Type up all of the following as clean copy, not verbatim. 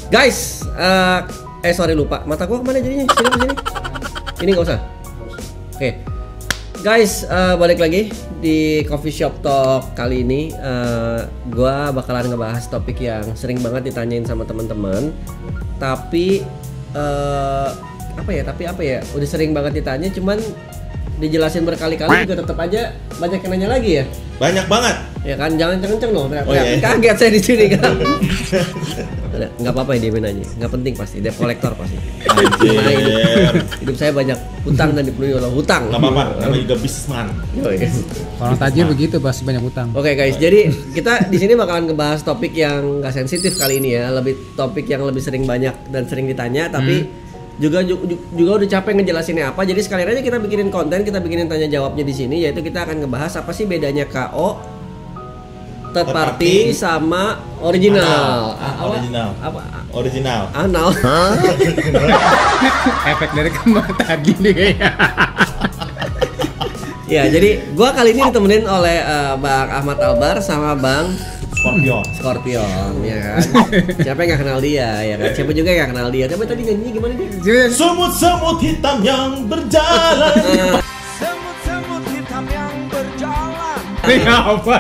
Guys, sorry lupa. Mata gua kemana jadinya? Sini. Ini nggak usah. Oke. Guys, balik lagi di Coffee Shop Talk kali ini. Gua bakalan ngebahas topik yang sering banget ditanyain sama teman-teman. Tapi apa ya? Udah sering banget ditanya, cuman dijelasin berkali-kali juga tetap aja banyak yang nanya lagi ya. Banyak banget. Ya kan, jangan kenceng dong. Oh, iya. Kaget saya di sini kan. Nggak apa-apa ya dia nanya. Nggak penting pasti. Debt collector pasti. Hidup saya banyak hutang dan dipenuhi oleh hutang. Nggak apa-apa. Namanya juga bisnisman. Orang tajir begitu pasti banyak hutang. Oke guys, jadi kita di sini bakalan ngebahas topik yang nggak sensitif kali ini ya. Topik yang lebih sering banyak dan sering ditanya, tapi juga udah capek ngejelasinnya apa. Jadi sekalian aja kita bikinin konten, kita bikinin tanya jawabnya di sini, yaitu kita akan ngebahas apa sih bedanya KO, third party sama original. Original. Anal. Efek dari kembang tadi nih kayaknya. Ya, jadi gua kali ini ditemenin oleh Bang Ahmad Albar sama Bang Scorpion, ya kan? Siapa yang gak kenal dia, ya kan? Siapa juga yang gak kenal dia? Tapi tadi nyanyinya gimana dia? Semut-semut hitam yang berjalan. Semut-semut hitam yang berjalan. Ini apa?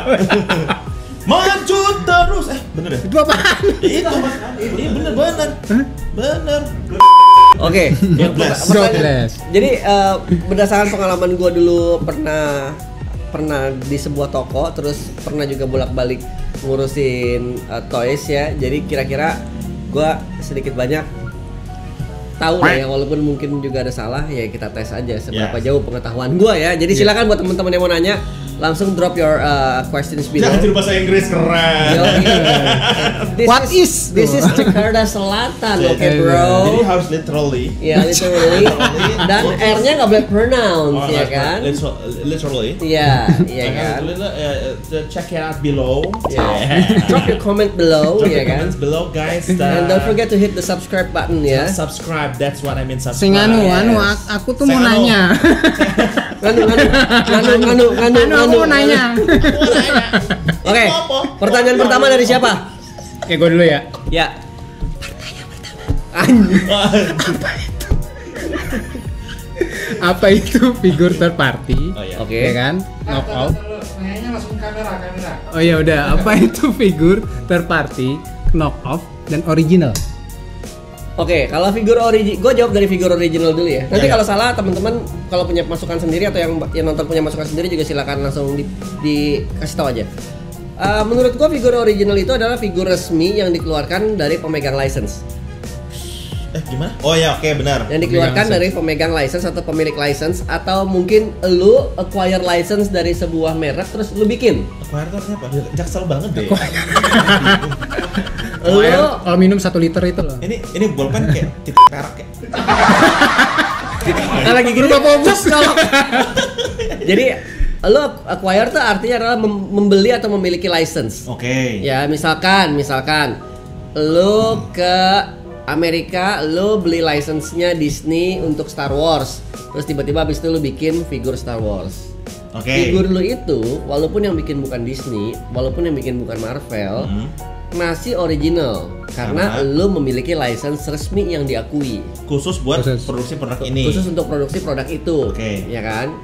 Maju terus. Bener ya? Itu apaan? Itu bener. Bener. Oke, yang Jobless. jadi berdasarkan pengalaman gua dulu pernah di sebuah toko, terus pernah juga bolak-balik ngurusin toys ya. Jadi kira-kira gua sedikit banyak tahu lah ya, walaupun mungkin juga ada salah ya, kita tes aja seberapa jauh pengetahuan gua ya. Jadi silakan buat teman-teman yang mau nanya, langsung drop your questions below. Jangan bahasa Inggris, keren. This is Jakarta Selatan, oke bro. Jadi harus literally. Ya literally. Dan R-nya nggak boleh pronounce, ya kan? Literally. Iya kan. Check it out below. Drop your comment below, ya kan? Comments below, guys. And don't forget to hit the subscribe button ya. Subscribe, that's what I mean. Subscribe. Sing aku tuh mau nanya. Nganu mau nanya. Oke, pertanyaan pertama dari siapa? Oke, gue dulu ya. Ya. Apa itu figur third party? Oh, iya. Oke. Ya kan? Knockout. Nanya langsung kamera. Oh ya udah, apa itu figur third party, knockoff dan original? Oke, kalau figur original, gue jawab dari figur original dulu ya. Nanti kalau salah teman-teman kalau punya masukan sendiri atau yang nonton punya masukan sendiri juga silakan langsung dikasih tahu aja. Menurut gue figur original itu adalah figur resmi yang dikeluarkan dari pemegang license. Gimana? Oh ya, oke, benar. Yang dikeluarkan dari pemegang license atau pemilik license, atau mungkin lu acquire license dari sebuah merek terus lu bikin. Acquire itu apa? Jaksel banget deh. Kalau minum 1 liter itu loh. Ini bolpen kayak perak ya. Nah, lagi gini fokus kalau. Jadi lo acquire tuh artinya adalah membeli atau memiliki license. Oke. Ya, misalkan lo ke Amerika, lo beli license-nya Disney untuk Star Wars. Terus tiba-tiba habis itu lo bikin figur Star Wars. Oke. Figur lo itu walaupun yang bikin bukan Disney, walaupun yang bikin bukan Marvel, masih original karena lo memiliki license resmi yang diakui. Khusus buat produksi produk ini. Khusus untuk produksi produk itu. Oke. Ya kan?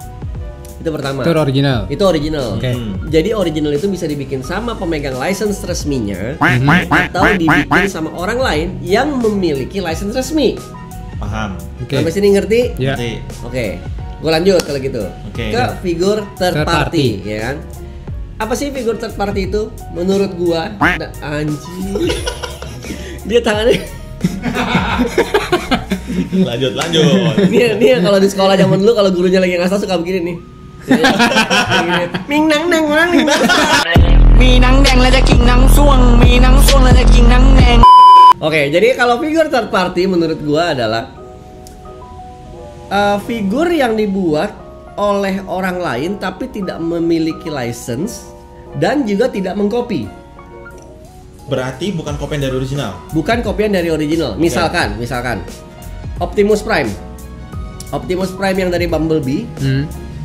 Itu pertama. Itu original. Oke. Jadi original itu bisa dibikin sama pemegang license resminya atau dibikin sama orang lain yang memiliki license resmi. Paham. Sampai sini ngerti? Ya. Oke. Gue lanjut kalau gitu. Ke figur third party, ya kan? Apa sih figur third party itu? Menurut gua, anjing. Dia tangannya lanjut. Nih kalau di sekolah zaman dulu kalau gurunya lagi ngasal suka begini nih. Ming nang nang orang nih. Minang deng lada king nang suang, minang suang lada king nang neng. Oke, jadi kalau figur third party menurut gua adalah figur yang dibuat oleh orang lain tapi tidak memiliki license dan juga tidak mengcopy. Berarti bukan kopian dari original. Bukan kopian dari original. Misalkan Optimus Prime yang dari Bumblebee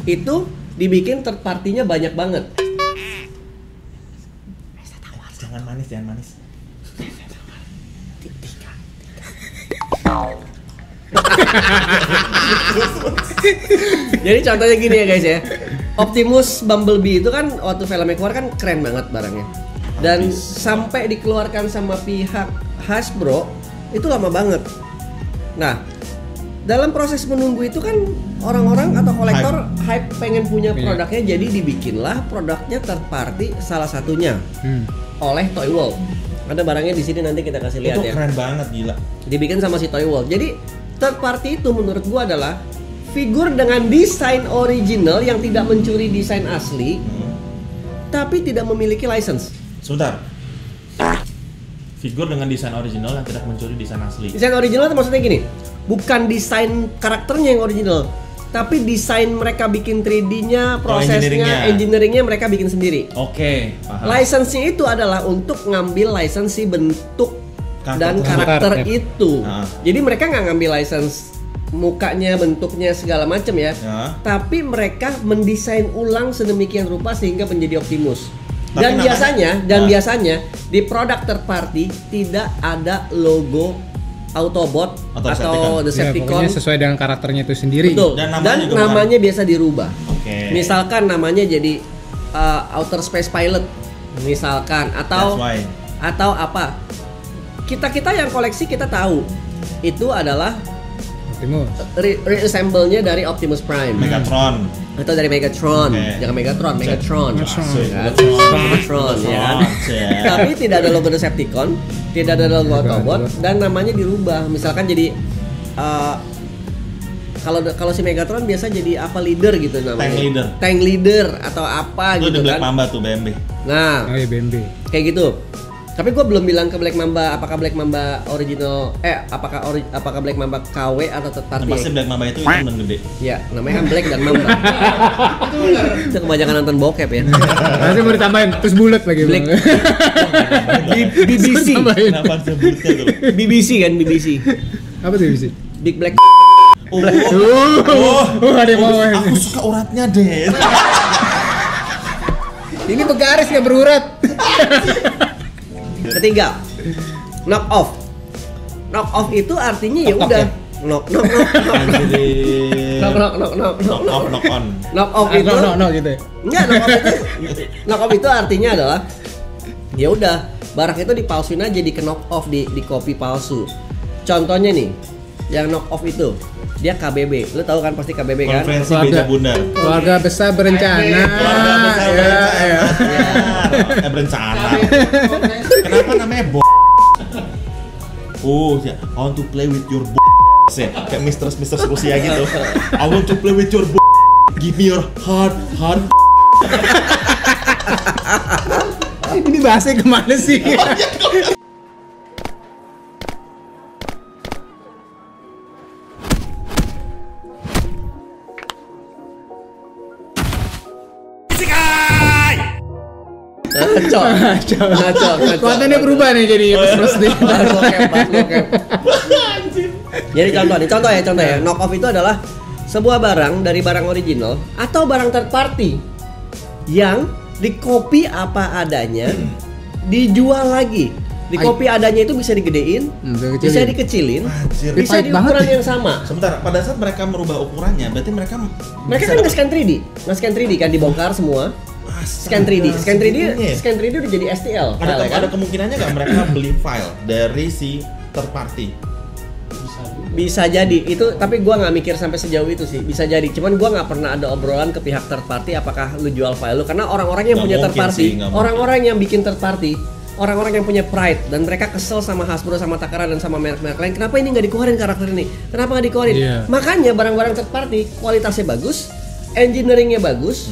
itu dibikin third party-nya banyak banget. Jangan manis. Jadi contohnya gini ya guys ya. Optimus Bumblebee itu kan waktu filmnya keluar kan keren banget barangnya. Dan sampai dikeluarkan sama pihak Hasbro itu lama banget. Nah, dalam proses menunggu itu kan orang-orang atau kolektor hype pengen punya produknya, jadi dibikinlah produknya third party salah satunya oleh Toy World. Ada barangnya di sini nanti kita kasih lihat itu ya. keren banget gila. Dibikin sama si Toy World. Jadi third party itu menurut gua adalah figur dengan desain original yang tidak mencuri desain asli, tapi tidak memiliki license. Sebentar. Figur dengan desain original yang tidak mencuri desain asli. Desain original itu maksudnya gini, bukan desain karakternya yang original, tapi desain mereka bikin 3D-nya, prosesnya, engineeringnya mereka bikin sendiri. Oke, paham. License-nya itu adalah untuk ngambil license bentuk dan karakter itu. Jadi mereka nggak ngambil license mukanya, bentuknya segala macam ya. Tapi mereka mendesain ulang sedemikian rupa sehingga menjadi Optimus. Dan biasanya di produk third party tidak ada logo Autobot atau Decepticon. Ya, sesuai dengan karakternya itu sendiri. Betul. Dan namanya biasa dirubah. Okay. Misalkan namanya jadi Outer Space Pilot, misalkan atau apa? Kita yang koleksi kita tahu itu adalah Optimus. Reassemble-nya dari Optimus Prime. Megatron. Atau dari Megatron. Jangan Megatron. Megatron ya kan. Tapi tidak ada logo Decepticon, tidak ada logo Autobot, dan namanya dirubah. Misalkan jadi kalau si Megatron biasa jadi apa leader gitu namanya. Tank leader atau apa gitu kan. Itu Black Mamba tuh BMB. Nah, BMB. Kayak gitu. Tapi gue belum bilang ke Black Mamba apakah Black Mamba original apakah Black Mamba KW atau third party. Pasti Black Mamba itu yang gede. Ya, namanya kan Black dan Mamba. Itu kebanyakan nonton bokep ya. Nanti mau ditambahin terus bulat lagi. Black. BBC. Kenapa sebutnya tuh? BBC kan BBC. Apa tuh BBC? Big Black. Ada yang mau. Aku suka uratnya deh. Ini begaris nggak berurat. Ketiga, knock off. Knock off itu artinya ya udah knock on. Knock off itu gitu. Enggak, knock off itu artinya adalah ya udah barang itu dipalsuin aja, di knock off, di copy palsu. Contohnya nih, yang knock off itu dia KBB. Lu tahu kan pasti KBB kan? Konferensi Beja Bundar. Keluarga besar berencana. Berencana. Kenapa namanya I want to play with your kayak Mr. Rusia gitu. I want to play with your give me your heart. Ini bahasanya kemana sih? Ngaco. Kontennya berubah nih jadi terus nih. Jadi contoh ya. Knock off itu adalah sebuah barang dari barang original atau barang third party yang dikopi apa adanya, dijual lagi. Dikopi adanya itu bisa digedein, bisa dikecilin, bisa di ukuran yang sama. Sebentar, pada saat mereka merubah ukurannya, berarti mereka kan nge-scan 3D kan dibongkar semua. Scan 3D udah jadi STL. Ada kemungkinannya nggak mereka beli file dari si third party? Bisa jadi itu, tapi gua nggak mikir sampai sejauh itu sih. Bisa jadi, cuman gua nggak pernah ada obrolan ke pihak third party apakah lu jual file lu, karena orang-orang yang punya third party, orang-orang yang bikin third party, orang-orang yang punya pride dan mereka kesel sama Hasbro, sama Takara dan sama merek-merek lain. Kenapa ini nggak dikeluarin karakter ini? Kenapa nggak dikeluarin? Makanya barang-barang third party kualitasnya bagus, engineeringnya bagus.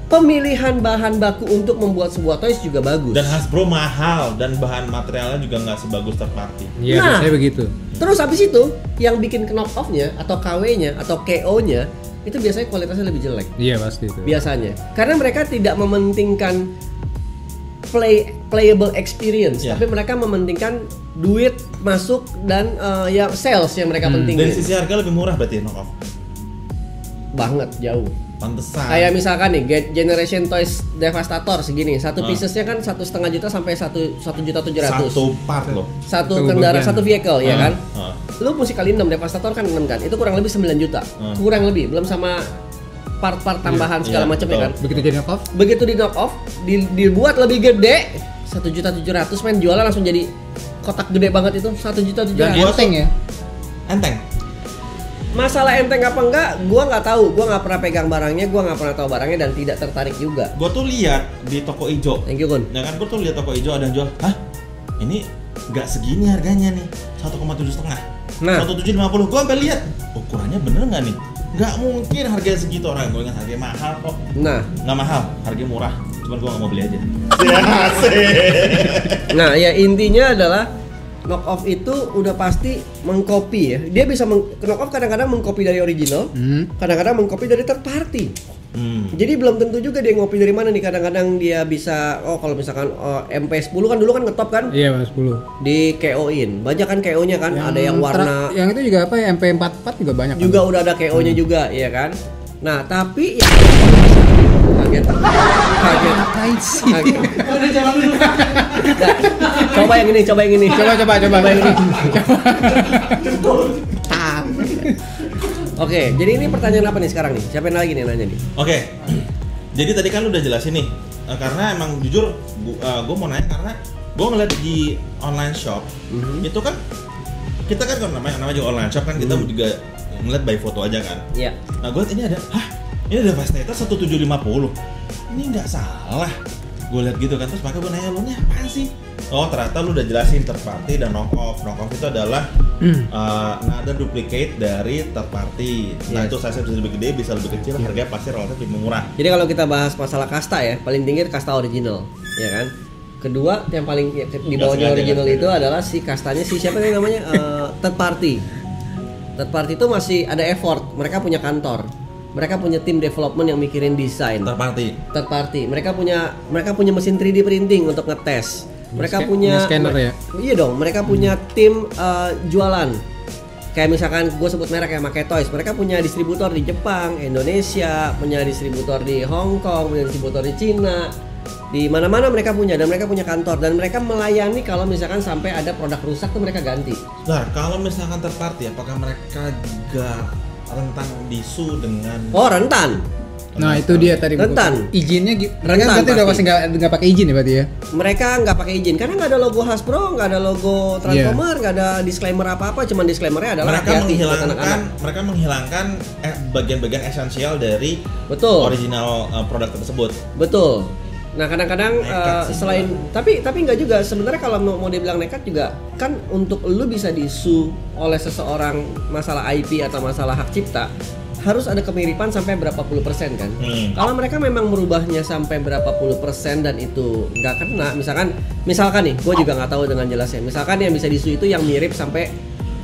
Pemilihan bahan baku untuk membuat sebuah toys juga bagus. Dan Hasbro mahal dan bahan materialnya juga nggak sebagus third party. Iya, saya begitu. Terus habis itu yang bikin knock off-nya atau KW-nya atau KO-nya itu biasanya kualitasnya lebih jelek. Iya, pasti itu. Biasanya. Karena mereka tidak mementingkan playable experience, tapi mereka mementingkan duit masuk dan ya sales yang mereka pentingin. Dari sisi harga lebih murah berarti knock off. Banget, jauh. Pantesan. Kayak misalkan nih Generation Toys Devastator segini, satu piecesnya kan 1,5 juta sampai 1.700.000. Satu part loh. Satu Satu kendaraan, bagian. satu vehicle ya kan. Ah. Lu mesti kali 6, Devastator kan 6 kan. Itu kurang lebih 9 juta. Kurang lebih, belum sama part-part tambahan segala iya, macam ya kan. Begitu jadi knock off, Begitu di knock off, dibuat lebih gede, 1.700.000 men jualan langsung jadi kotak gede banget itu, 1.700.000. Dan gua enteng ya. Enteng. Masalah enteng apa enggak, gua nggak tahu. Gua nggak pernah pegang barangnya, gua nggak pernah tahu barangnya dan tidak tertarik juga. Gua tuh lihat di toko ijo. Thank you Kun. Ya kan, gua tuh lihat toko ijo ada yang jual. Hah? Ini nggak segini harganya nih. 1,7,5. Nah. 1,750. Gua sampai lihat. Ukurannya bener nggak nih? Nggak mungkin harganya segitu orang. Gua ingat harganya mahal kok. Nah, Nggak mahal, harganya murah. Cuman gua nggak mau beli aja. nah ya intinya adalah knock off itu udah pasti mengcopy ya. Dia bisa knock off kadang-kadang mengcopy dari original, kadang-kadang mengcopy dari third party. Jadi belum tentu juga dia ngopi dari mana nih. Kadang-kadang dia bisa, kalau misalkan MP10 kan dulu kan ngetop kan, Iya, Mas 10. di KO-in. Banyak kan KO-nya kan, ada yang warna Yang itu juga apa ya, MP44 juga banyak. juga udah ada KO-nya juga, ya kan. Nah, tapi ya kaget. Ngapain sih? Kaget. Nggak, coba yang ini. Coba yang ini. Oke, jadi ini pertanyaan apa nih sekarang nih? Siapa yang lagi nih nanya nih? Oke. Jadi tadi kan lu udah jelasin nih. Karena emang jujur gua mau nanya karena gua ngeliat di online shop itu kan kita kan kalau namanya juga online shop kan kita juga ngeliat by foto aja kan. Iya. Nah, gue ini ada, ini ada Devastator 1750. Ini nggak salah. Gue lihat gitu kan, terus makanya gue nanya, lu nih apaan sih? Oh, ternyata lu udah jelasin third party dan knock off. Knock off itu adalah another duplicate dari third party. Nah, Yes. itu size bisa lebih gede, bisa lebih kecil, harganya pasti relatif lebih murah. Jadi kalau kita bahas masalah kasta ya, paling tinggi kasta original, ya kan? Kedua, yang paling di bawahnya sengaja, original nggak itu sengaja. adalah si kastanya si siapa nih namanya? Third party. Third party itu masih ada effort. Mereka punya kantor. Mereka punya tim development yang mikirin desain. Third party. Third party. Mereka punya mesin 3D printing untuk ngetes. Mereka punya scanner ya? Iya dong, mereka punya tim jualan. Kayak misalkan gue sebut merek kayak Make Toys, mereka punya distributor di Jepang, Indonesia, punya distributor di Hong Kong, punya distributor di Cina. Di mana-mana mereka punya, dan mereka punya kantor, dan mereka melayani kalau misalkan sampai ada produk rusak tuh mereka ganti. Nah, kalau misalkan third party, apakah mereka juga rentan disu dengan Rentan. Nah, itu dia tadi. Rentan. Izinnya mereka Rentan berarti udah pasti. pasti nggak pakai izin ya berarti ya? Mereka nggak pakai izin karena nggak ada logo Hasbro, nggak ada logo Transformer, nggak ada disclaimer apa-apa, cuman disclaimernya adalah mereka hati-hati buat menghilangkan anak-anak. menghilangkan bagian-bagian esensial dari Betul. original produk tersebut. Betul. Nah kadang-kadang Nekat sih, selain tapi nggak juga sebenarnya kalau mau dibilang nekat juga kan untuk lu bisa disu oleh seseorang masalah IP atau masalah hak cipta harus ada kemiripan sampai berapa puluh persen kan. Kalau mereka memang merubahnya sampai berapa puluh persen dan itu nggak kena, misalkan nih, gue juga nggak tahu dengan jelasnya. Misalkan yang bisa disu itu yang mirip sampai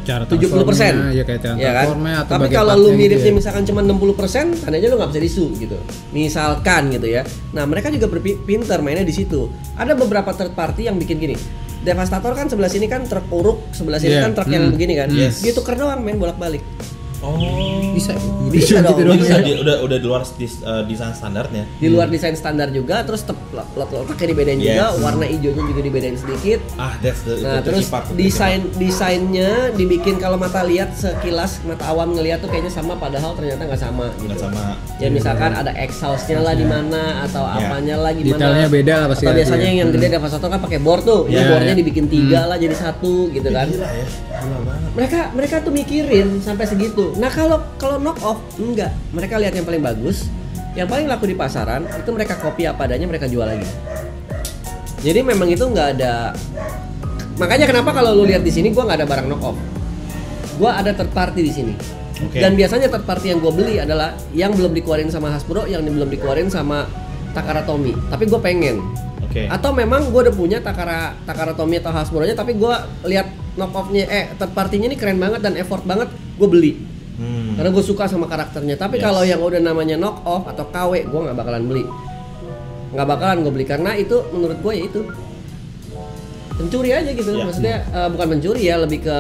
Cara 70%, ya kayak cara ya kan? transformnya atau Tapi bagian kalau partnya lu gitu miripnya ya. misalkan cuma 60%, tandanya lu nggak bisa disu gitu. Misalkan gitu ya. Nah mereka juga pinter mainnya di situ. Ada beberapa third party yang bikin gini. Devastator kan sebelah sini kan truk uruk, sebelah sini Iya. kan truk yang begini kan. Yes. Dia tuker doang main bolak-balik. Oh, Bisa Bisa dong. doang bisa ya. dong. udah di luar desain standarnya. Di luar desain standar juga, terus letaknya dibedain juga, Yes. warna hijaunya juga dibedain sedikit. That's the Nah itu terus tricky part. desainnya dibikin kalau mata lihat sekilas mata awam ngelihat tuh kayaknya sama padahal ternyata nggak sama gitu. Nggak sama. Ya misalkan ada exhaustnya lah di mana atau Ya. apanya lah gimana. Detailnya beda lah pasti Atau ada biasanya ya. yang gede Devastator kan pakai board tuh. Ini Ya, boardnya ya. dibikin 3 lah jadi 1 gitu kan. Gila ya, gila banget. Mereka tuh mikirin sampai segitu. Nah kalau knock off enggak. Mereka lihat yang paling bagus, yang paling laku di pasaran itu mereka copy apa adanya mereka jual lagi. Jadi memang itu nggak ada. Makanya kenapa kalau lu lihat di sini gua nggak ada barang knock off. Gua ada third party di sini. Oke. Dan biasanya third party yang gua beli adalah yang belum dikeluarin sama Hasbro, yang belum dikeluarin sama Takara Tomy. Tapi gua pengen. Oke. Atau memang gue udah punya Takara Tomy atau Hasbro-nya, tapi gue lihat knock off-nya third party-nya ini keren banget dan effort banget, gue beli. Karena gue suka sama karakternya. Tapi Yes. kalau yang udah namanya knock off atau KW, gue nggak bakalan beli. Nggak bakalan gue beli karena itu menurut gue ya itu pencuri aja gitu. Ya. Maksudnya bukan pencuri ya, lebih ke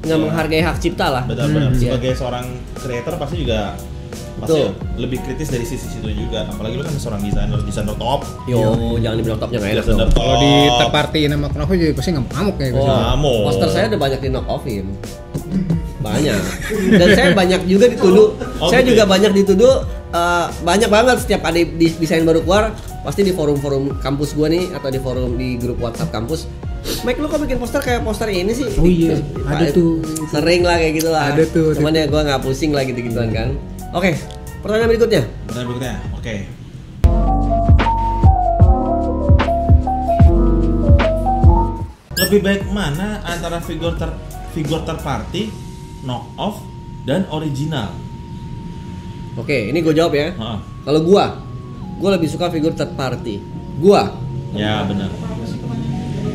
nggak Ya. menghargai hak cipta lah. Benar-benar. Iya. Sebagai seorang creator pasti juga pasti lebih kritis dari sisi situ juga. Apalagi lu kan seorang desainer top. Yo, jangan dibilang topnya nggak enak dong. Desainer top. Kalau di third party nama Knockoff juga pasti ngamuk ya. Wah, Ngamuk. poster saya udah banyak di knock offin. Banyak. Dan saya banyak juga dituduh. Saya gitu juga ya? banyak dituduh banyak banget setiap ada desain baru keluar pasti di forum-forum kampus gua nih atau di forum di grup WhatsApp kampus. Mike, lu kok bikin poster kayak poster ini sih? Oh iya, ada tuh. Sering lah kayak gitu lah. Ada tuh. Cuman ya gua nggak pusing lah gitu-gituan kan. Oke, pertanyaan berikutnya. Pertanyaan berikutnya, oke. Lebih baik mana antara figur third party, knock off, dan original? Oke, ini gue jawab ya. Heeh. Kalau gua lebih suka figur third party. Ya benar.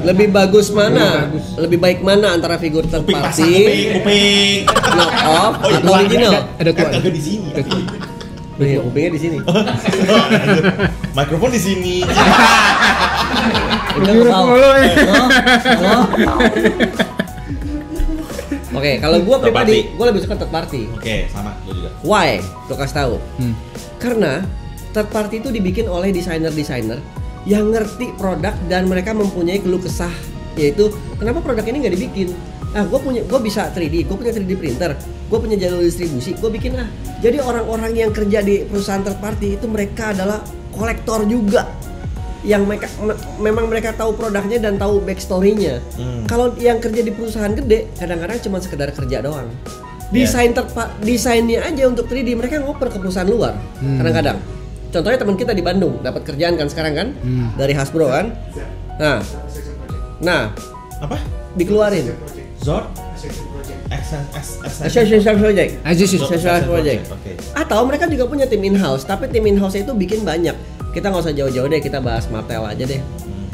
Lebih bagus mana? Lebih baik mana antara figur third Kuping pasang, party, kuping. knock off, Oh, iya, atau original? Ada tuh. Kan kagak di sini. Iya, kupingnya di sini. Mikrofon di sini. Enggak Jurus kepal. mulu ya. Halo? Oke, kalau gua Third pribadi, party. gua lebih suka third party. Oke, sama gue juga. Why? Lo kasih tahu. Karena Karena third party itu dibikin oleh desainer-desainer yang ngerti produk dan mereka mempunyai keluh kesah, yaitu kenapa produk ini nggak dibikin. Gue bisa 3D, gue punya 3D printer, gue punya jalur distribusi, gue bikin lah. Jadi orang-orang yang kerja di perusahaan third party itu mereka adalah kolektor juga, yang memang mereka tahu produknya dan tahu backstory-nya. Kalau yang kerja di perusahaan gede, kadang-kadang cuma sekedar kerja doang. Desainnya aja untuk 3D mereka ngoper ke perusahaan luar. Kadang-kadang. Contohnya teman kita di Bandung dapat kerjaan kan sekarang kan dari Hasbro kan. Nah, Apa? dikeluarin. Zord? Association Project. Association Project. Oke. Atau mereka juga punya tim in-house, tapi tim in-house itu bikin banyak. Kita nggak usah jauh-jauh deh, kita bahas Mattel aja deh.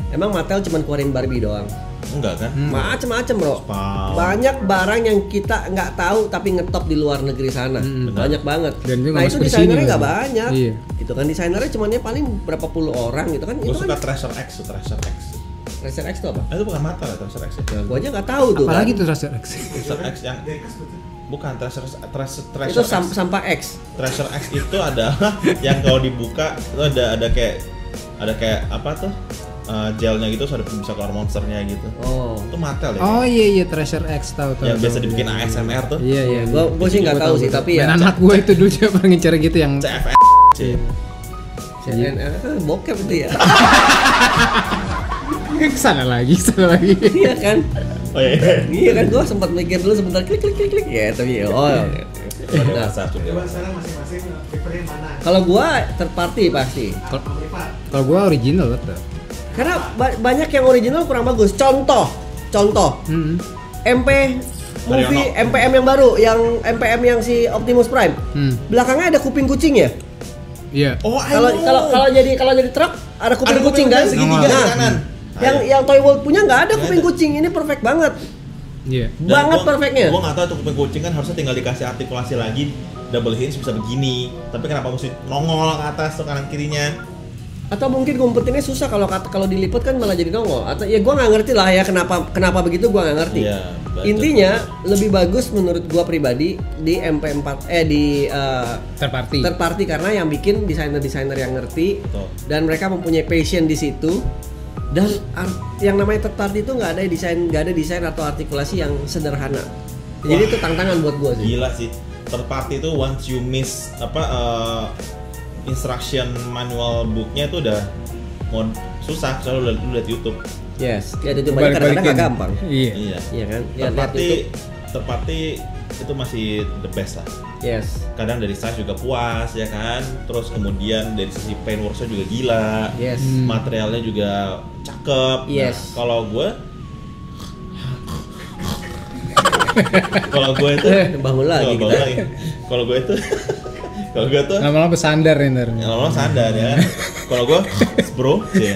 Emang Mattel cuma keluarin Barbie doang? Enggak kan? Macem-macem bro. Wow. Banyak barang yang kita nggak tahu tapi ngetop di luar negeri sana. Banyak banget. Dan juga Nah itu masuk di desainernya sini nggak lagi. banyak. Iya. Gitu kan desainernya cuma paling berapa puluh orang gitu kan. Gue Itu suka kan Treasure X. Racer X itu apa? Itu bukan mata ya Treasure X. Nah, gua aja nggak tahu tuh. apalagi kan. tuh Racer X. Treasure X yang bukan Treasure Itu X. sampah X. Treasure X itu adalah yang kalau dibuka itu ada kayak apa tuh? Gelnya gitu, so ada bisa keluar monsternya gitu. Oh. Itu Mattel ya. Oh iya Treasure X tahu. Yang biasa dibikin ASMR tuh. Iya. Gua sih nggak tahu sih tapi ya. Dan anak gue itu dulu dia pernah ngincer gitu yang CFN. CNN bokep itu ya. kesana lagi. Iya kan? Oh iya. Iya kan gua sempat mikir dulu sebentar klik ya tapi nah, Dewasa sudah. Coba sekarang masing-masing prefernya mana? kalau gua third party pasti. Privat. Kalau gue original betul. Karena banyak yang original kurang bagus. Contoh MP movie Mariono. MPM yang baru, yang MPM yang si Optimus Prime. Belakangnya ada kuping kucing ya. Iya. Oh, Kalau jadi truk ada kuping kucing kan? segitiga di Nah, kanan. yang Toy World punya nggak ada Nggak kuping ada. kucing. Ini perfect banget. Iya. Banget perfectnya. Gua nggak tahu tuh kuping kucing kan harusnya tinggal dikasih artikulasi lagi, double hinge bisa begini. Tapi kenapa mesti nongol ke atas tuh kanan kirinya? Atau mungkin ngumpetinnya susah kalau dilipet kan malah jadi nongol. Atau ya gua nggak ngerti lah ya kenapa begitu gua nggak ngerti. Iya, betul. Intinya lebih bagus menurut gua pribadi di MP4 di Third party. third party karena yang bikin desainer-desainer yang ngerti Betul. dan mereka mempunyai passion di situ. Dan yang namanya third party itu nggak ada desain atau artikulasi yang sederhana. Jadi Wah. itu tantangan buat gua sih. Gila sih. Third party itu once you miss instruction manual booknya itu udah susah. Soalnya lu lihat YouTube. Yes. Ya itu banyak kadang-kadang nggak gampang. Iya. Iya. Iya kan? Ya, Third lihat party, YouTube. third party itu masih the best lah. Yes. Kadang dari size juga puas ya kan. Terus kemudian dari sisi paintworks-nya juga gila. Yes. Materialnya juga cakep. Yes. Nah, kalau gue itu Bangun lagi Kalau kita. Kalau gue itu kalau gue tuh Lama-lama pesandar nih ntar. yang lama sadar ya. Kalau gue Hasbro, ya.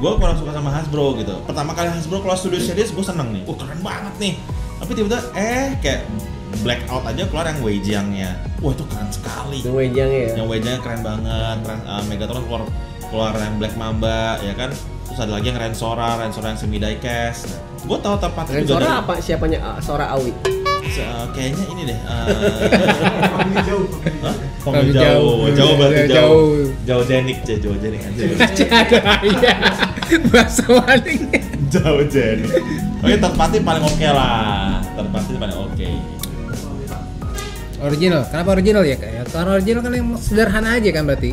Gue kurang suka sama Hasbro gitu. Pertama kali Hasbro keluar Studio Series gue seneng nih. Keren banget nih. Tapi tiba-tiba kayak blackout aja keluar yang Wei-Jiangnya. Wah itu keren sekali. Yang Wei-Jiang ya. Yang Wei-Jiangnya keren banget. Megatron keluar yang Black Mamba ya kan. Terus ada lagi yang Rensora yang semi diecast. Gue tahu tempat itu juga Sora dari apa siapanya Sora Awi? Kayaknya ini deh. Family jauh. Hah? Family Jauh berarti jauh. jauh. Jauh jenik aja, jauh jenik aja. Iya. Bahasa maling. Jauh jenik. Oke, third party paling oke lah. Third party paling oke. Original. Kenapa original ya kayak? Karena original kan yang sederhana aja kan berarti.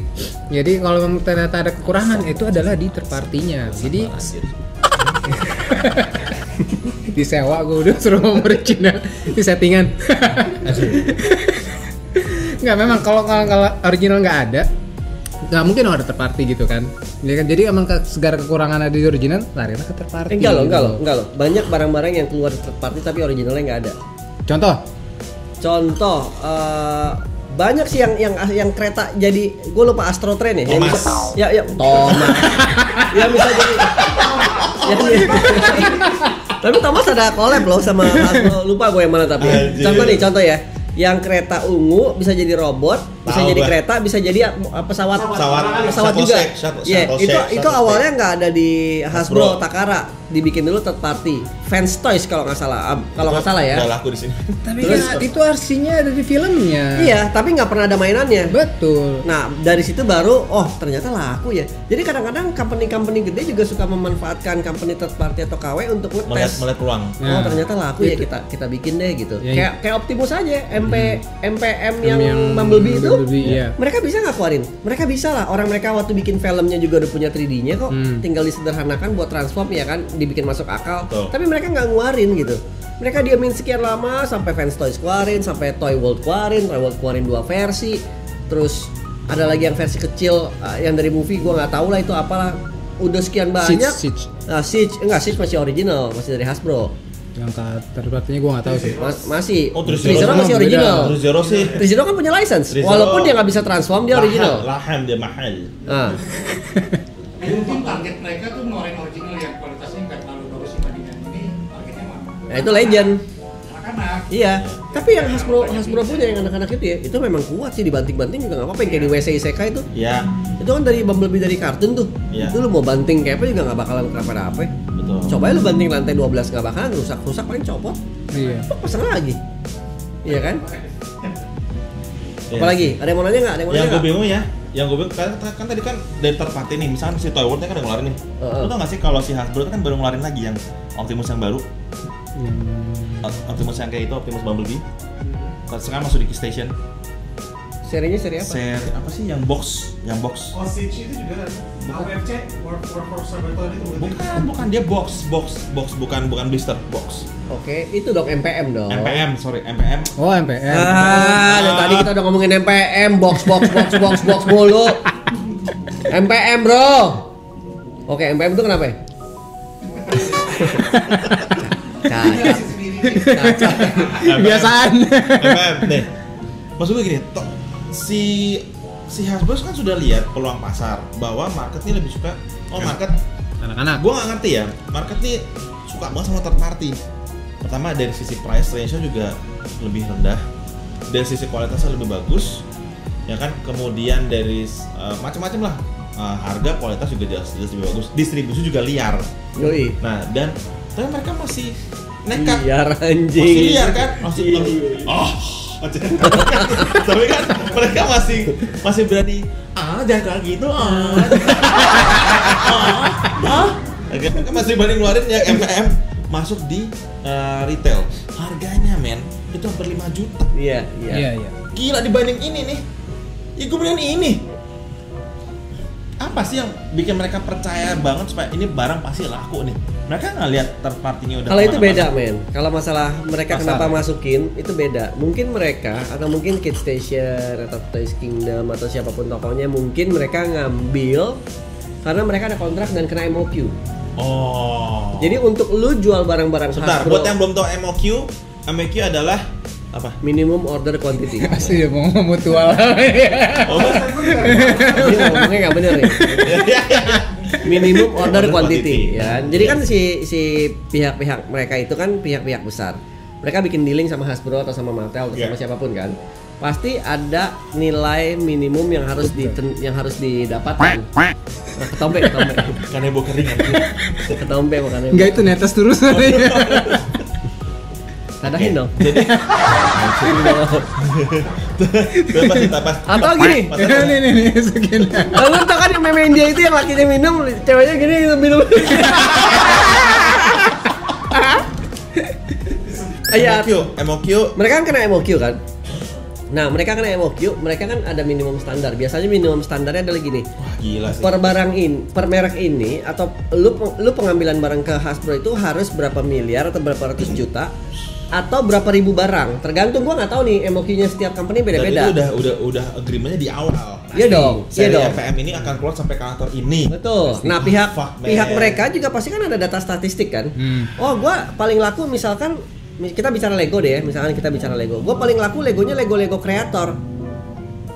Jadi kalau memang ternyata ada kekurangan itu adalah di third party-nya. Jadi disewa gue udah suruh ngomong original di settingan. Nggak, memang kalau original nggak ada, nggak mungkin ada third party gitu kan. Jadi emang segala kekurangan ada di original, larilah ke third party. Enggak gitu. loh. Banyak barang-barang yang keluar di third party tapi originalnya nggak ada. Contoh, Banyak sih yang kereta jadi, gue lupa Astro Train ya. Thomas. Ya Thomas. Yang bisa jadi. Tapi Thomas ada collab loh sama Hasbro, lupa gue yang mana tapi. Anjir. Contoh ya. Yang kereta ungu bisa jadi robot, bisa Tahu jadi gua. kereta, bisa jadi pesawat Shuttle juga. Shack, shuttle Itu shack. awalnya nggak ada di Hasbro. Hasbro Takara, dibikin dulu third party. Fans Toys kalau nggak salah, ya. Nggak laku di sini. tapi Terus- kan itu arsinya ada di filmnya. Iya, tapi nggak pernah ada mainannya. Betul. Nah, dari situ baru, oh ternyata laku ya. Jadi kadang-kadang company gede juga suka memanfaatkan company third party atau KW untuk ngetes. Melihat peluang. Oh ternyata laku ya, Itu. kita bikin deh gitu. Ya, Kayak Optimus aja, MPM yang Bumblebee itu. iya. Mereka bisa nggak keluarin? Mereka bisa lah. Orang mereka waktu bikin filmnya juga udah punya 3D-nya kok. Tinggal disederhanakan buat transform ya kan, dibikin masuk akal. Betul. Tapi mereka nggak ngeluarin gitu. Mereka diamin sekian lama sampai Fans Toys keluarin, sampai Toy World keluarin 2 versi. Terus ada lagi yang versi kecil yang dari movie gua nggak tahu lah itu apalah. Udah sekian banyak. Siege. Nah, Siege masih original, masih dari Hasbro. Yang terpartinya gue nggak tahu sih. Masih. Oh, terus Trizero Zero masih beda. original. Terus Zero sih. Trizero kan punya license, Trizero walaupun dia nggak bisa transform dia original. Lahan dia mahal. Nah, Mungkin target mereka tuh ngeluarin original yang kualitasnya nggak terlalu bagus dibandingkan ini, targetnya mah nah itu legend. anak-anak. Iya. Tapi yang Hasbro punya yang anak-anak itu ya, itu memang kuat sih, dibanting-banting juga nggak apa-apa. Yang kayak di WC Isekai itu, Iya, itu kan dari Bumblebee dari kartun tuh. Iya. Itu lu mau banting kayak apa juga nggak bakalan kenapa-napa. betul. Coba lu banting lantai 12 nggak bakalan rusak paling copot. Iya. Pasang lagi. Iya kan? Iya. Apalagi? Ada yang mau nanya nggak? Ada yang mau Yang nanya gue nggak? bingung ya, yang gue bingung kan tadi kan dari third party nih, misalnya si Toy World kan udah ngeluarin nih. Heeh. Lu tau gak sih kalau si Hasbro kan baru ngeluarin lagi yang Optimus yang baru, Optimus yang kayak itu, Optimus Bumblebee. Sekarang masuk di Keystation. Serinya seri apa? Seri apa sih yang box? Oh, Siege itu juga AWFC, War for Survival itu Bukan dia box, bukan blister, box. Oke, itu dong MPM dong. MPM. Oh, MPM. Dari tadi kita udah ngomongin MPM, box mulu. MPM bro. Oke, MPM itu kenapa ya? Cacat. Kebiasaan. MPM nih. Maksud gue gini, si Hasbro kan sudah lihat peluang pasar bahwa market ini lebih suka market Anak-anak. gue nggak ngerti ya, market nih suka banget sama third party. Pertama dari sisi price range juga lebih rendah, dari sisi kualitasnya lebih bagus, ya kan. Kemudian dari macam-macam lah, harga kualitas juga jelas lebih bagus, distribusi juga liar. Yoi. Nah dan tapi mereka masih nekat, Biar anjing. masih liar kan, tapi kan mereka masih berani jangan kayak gitu mereka masih berani ngeluarin yang MPM masuk di retail, harganya men itu hampir 5 juta. Iya. Iya. Gila dibanding ini nih, ya gue bilang ini apa sih yang bikin mereka percaya banget supaya ini barang pasti laku nih? Mereka nggak lihat third party-nya udah Kalau itu beda kemana-mana. men. Kalau masalah mereka Pasar. kenapa masukin itu beda. Mungkin mereka atau mungkin Kid Station atau Toys Kingdom atau siapapun tokonya, mungkin mereka ngambil karena mereka ada kontrak dan kena MOQ. Oh. Jadi untuk lu jual barang-barang sebentar, Hasbro, buat yang belum tahu MOQ adalah apa? minimum order quantity. Asli dia mau mutual. Oh, Ini ngomongnya nggak bener nih. Minimum order quantity ya. Jadi kan si pihak-pihak mereka itu kan pihak-pihak besar. Mereka bikin dealing sama Hasbro atau sama Mattel atau sama siapapun kan. Pasti ada nilai minimum yang harus didapatkan. Nah, ketombe. kanebo kering anjir. Ketombe makanya. Enggak, itu netes terus. Tadahin dong. Jadi bebas kita pas. Atau gini. Nih segini. Lu tau kan yang meme India itu yang lakinya minum, ceweknya gini minum. Iya. MOQ. Mereka kan kena MOQ kan. Nah, mereka kena MOQ, mereka kan ada minimum standar. Biasanya minimum standarnya adalah gini. Wah, gila sih. Per merek ini atau lu pengambilan barang ke Hasbro itu harus berapa miliar atau berapa ratus juta atau berapa ribu barang. Tergantung, gua nggak tahu nih MOQ-nya setiap company beda-beda. Dan itu udah agreement-nya di awal. Iya dong. Seri Iya dong. FPM ini akan keluar sampai karakter ini. Betul. Nah, pihak mereka juga pasti kan ada data statistik kan. Oh, gua paling laku misalkan kita bicara Lego deh ya, misalkan kita bicara Lego. Gue paling laku Legonya Lego Creator.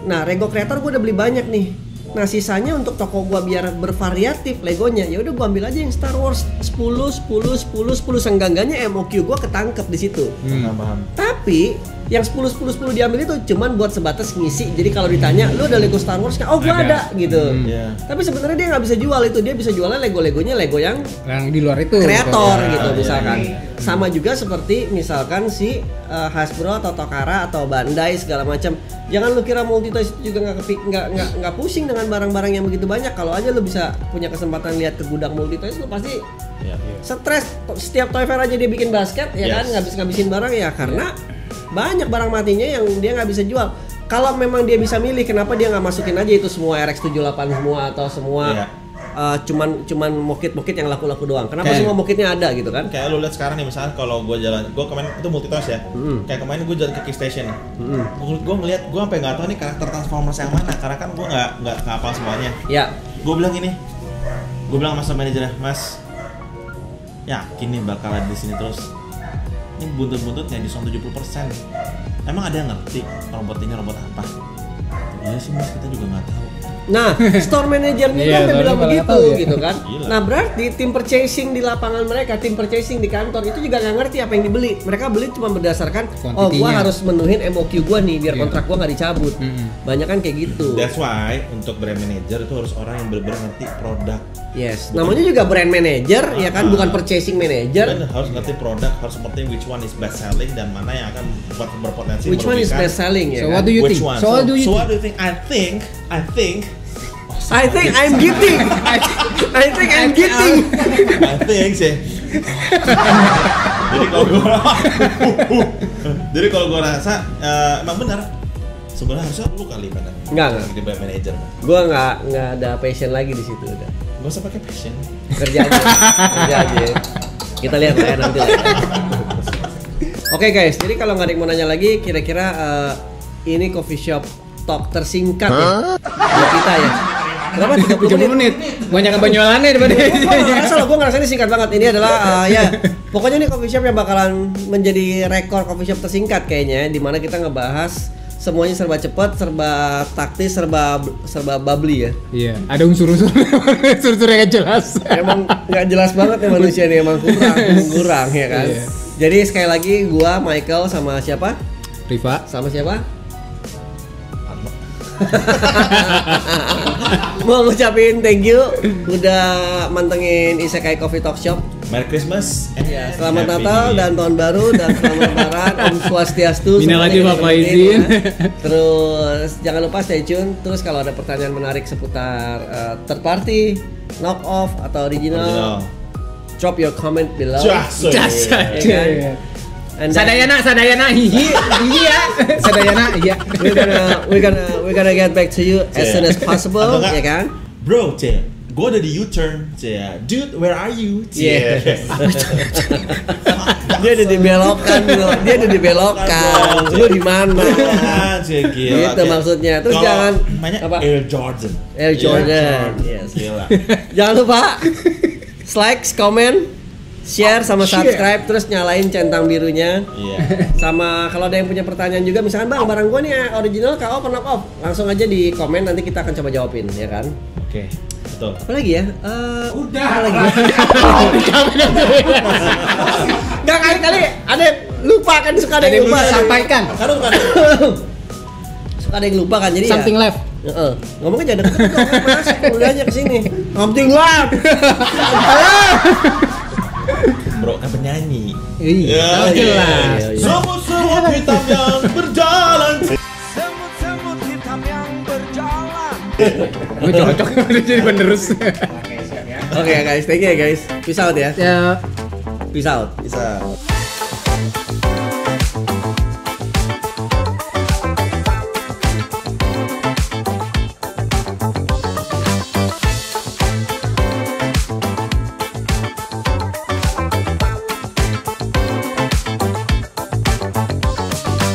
Nah, Lego Creator gue udah beli banyak nih. Nah, sisanya untuk toko gue biar bervariatif Legonya. Ya udah gue ambil aja yang Star Wars 10 seenggak-enggaknya MOQ gue ketangkep di situ. Paham. Tapi yang 10 diambil itu cuman buat sebatas ngisi. Jadi kalau ditanya, "Lu ada Lego Star Wars nggak?" "Oh, gua ada." gitu. Iya. Tapi sebenarnya dia nggak bisa jual itu. Dia bisa jualnya Lego-legonya Lego yang Yang di luar itu. kreator Ya, gitu ya, misalkan. ya. Sama juga seperti misalkan si Hasbro atau Takara atau Bandai segala macam. Jangan lu kira multi toys itu juga nggak pusing dengan barang-barang yang begitu banyak. Kalau aja lu bisa punya kesempatan lihat ke gudang multi toys, lu pasti Iya. stres. Setiap Toy Fair aja dia bikin basket ya kan, ngabisin barang ya karena banyak barang matinya yang dia nggak bisa jual. Kalau memang dia bisa milih, kenapa dia nggak masukin aja itu semua RX-78 semua atau semua cuman mokit-mokit yang laku-laku doang. Kenapa semua mokitnya ada gitu kan? Kayak lu lihat sekarang nih, misalnya kalau gue kemarin itu multi toys ya. Kayak kemarin gue jalan ke Kickstation nih. Gue ngeliat, gue sampai nggak tahu nih karakter Transformers yang mana, karena kan gue nggak hafal semuanya. Ya. Gue bilang sama manajernya, "Mas, yakin nih bakal ada di sini terus? Ini buntut-buntut kayak diskon 70%. Emang ada yang ngerti robot ini robot apa?" "Iya sih Mas, kita juga nggak tahu." Nah, store manajernya Iya, sampai bilang baru begitu tahu ya. gitu kan. Gila. Nah, berarti tim purchasing di lapangan mereka, tim purchasing di kantor itu juga nggak ngerti apa yang dibeli. Mereka beli cuma berdasarkan, "Oh, gua Kuantitinya. harus menuhin MOQ gua nih biar Iya. kontrak gua nggak dicabut." Banyak kan kayak gitu. That's why untuk brand manager itu harus orang yang benar-benar ngerti produk. Yes, namanya juga brand manager ya kan, bukan purchasing manager. Dan harus ngerti produk, harus ngerti which one is best selling dan mana yang akan berpotensi Which one is merugikan. best selling ya? So kan? what do you Which think? one? So what do you So think? what do you think? I think I'm getting. I think I'm getting. I think sih. Jadi kalau gue rasa emang benar. Sebenarnya harusnya lu kali benar. Enggak. Jadi brand manager. Gua nggak ada passion lagi di situ udah. Gak usah pakai passion. Kerja aja. Kita lihat lah ya nanti lah. Oke guys, jadi kalau nggak ada yang mau nanya lagi, kira-kira ini coffee shop talk tersingkat ya buat kita ya. Berapa? 30 menit. Banyak penjualannya daripada Gue ngerasa ini singkat banget. Ini adalah ya pokoknya ini coffee shop yang bakalan menjadi rekor coffee shop tersingkat kayaknya, dimana kita ngebahas semuanya serba cepat, serba taktis, serba bubbly ya. Iya, ada unsur-unsur yang gak jelas. Emang nggak jelas banget ya manusia ini, emang kurang ya kan. Iya. Jadi sekali lagi gua, Michael sama siapa? Riva, Sama siapa? Mau ngucapin thank you udah mantengin Isekai Coffee Talk Shop. Merry Christmas. Ya, selamat Happy Natal New Year. dan Tahun Baru dan selamat Lebaran. Om Swastiastu. Minal semuanya aidin wal kita faizin. ingetin, ya. Terus jangan lupa stay tune. Terus kalau ada pertanyaan menarik seputar third party, knock off atau original, drop your comment below. Jasa. Ya kan? And then Sadayana, hihi ya. Sadayana, iya. we're gonna get back to you as soon as possible, Atau ya enggak, kan? Bro, gue ada di U-turn, Dude, where are you? Yeah. Dia udah dibelokkan, bro. Dia udah dibelokkan. Lu di mana? Gitu maksudnya. Terus jangan apa? Air Jordan. Air Jordan. Yes. Gila. Jangan lupa like, comment, share sama subscribe, terus nyalain centang birunya. Iya. Sama kalau ada yang punya pertanyaan juga, misalkan bang barang gua nih original KO apa knock off, langsung aja di komen, nanti kita akan coba jawabin, ya kan? Oke, betul. Apa lagi ya? Udah. Apa lagi? Gak kali ada yang lupa kan, suka ada yang lupa. Sampaikan. Karena bukan Suka ada yang lupa kan, jadi Something ya. left. Ngomongnya jangan deket-deket dong, Mas. Udah aja kesini. Something left. bro, kan penyanyi. Iya, Ya, jelas. iya. Semut-semut hitam yang berjalan. Gue cocok jadi penerus. Oke guys, thank you ya guys. Peace out ya. Ya. Peace out. Bisa.